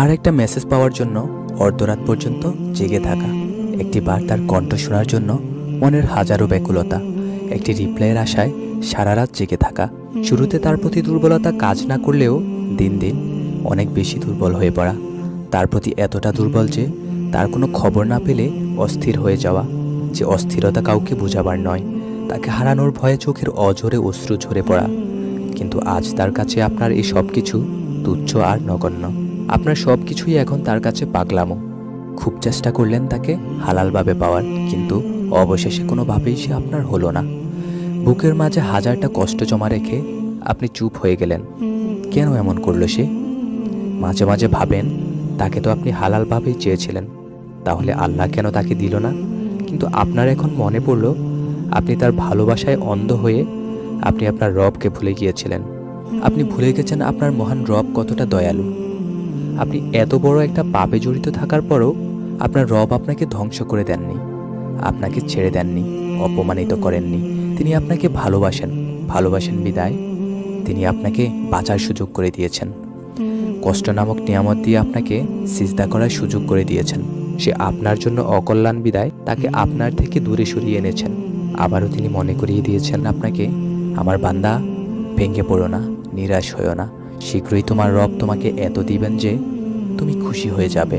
কার একটা মেসেজ পাওয়ার জন্য অর্ধরাত পর্যন্ত জেগে থাকা, একটি বার্তার কণ্ঠ শোনার জন্য মনের হাজারো ব্যাকুলতা, একটি রিপ্লাইয়ের আশায় সারা রাত জেগে থাকা। শুরুতে তার প্রতি দুর্বলতা কাজ না করলেও দিন দিন অনেক বেশি দুর্বল হয়ে পড়া। তার প্রতি এতটা দুর্বল যে তার কোনো খবর না পেলে অস্থির হয়ে যাওয়া, যে অস্থিরতা কাউকে বোঝাবার নয়, তাকে হারানোর ভয়ে চোখের অঝরে অশ্রু ঝরে পড়া। কিন্তু আজ তার কাছে আপনার এই সব কিছু তুচ্ছ আর নগণ্য। আপনার সব কিছুই এখন তার কাছে পাগলামো। খুব চেষ্টা করলেন তাকে হালালভাবে পাওয়ার, কিন্তু অবশেষে কোনোভাবেই সে আপনার হলো না। বুকের মাঝে হাজারটা কষ্ট জমা রেখে আপনি চুপ হয়ে গেলেন। কেন এমন করলো সে? মাঝে মাঝে ভাবেন, তাকে তো আপনি হালালভাবেই চেয়েছিলেন, তাহলে আল্লাহ কেন তাকে দিল না? কিন্তু আপনার এখন মনে পড়ল, আপনি তার ভালোবাসায় অন্ধ হয়ে আপনি আপনার রবকে ভুলে গিয়েছিলেন। আপনি ভুলে গেছেন আপনার মহান রব কতটা দয়ালু। আপনি এত বড় একটা পাপে জড়িত থাকার পরও আপনার রব আপনাকে ধ্বংস করে দেননি, আপনাকে ছেড়ে দেননি, অপমানিত করেননি। তিনি আপনাকে ভালোবাসেন বিদায় তিনি আপনাকে বাঁচার সুযোগ করে দিয়েছেন। কষ্ট নামক নিয়ামত দিয়ে আপনাকে সিজদা করার সুযোগ করে দিয়েছেন। সে আপনার জন্য অকল্যাণ বিদায় তাকে আপনার থেকে দূরে সরিয়ে এনেছেন। আবারও তিনি মনে করিয়ে দিয়েছেন আপনাকে, আমার বান্দা, ভেঙে পড়ো না, নিরাশ হইও না। শীঘ্রই তোমার রব তোমাকে এত দিবেন যে তুমি খুশি হয়ে যাবে।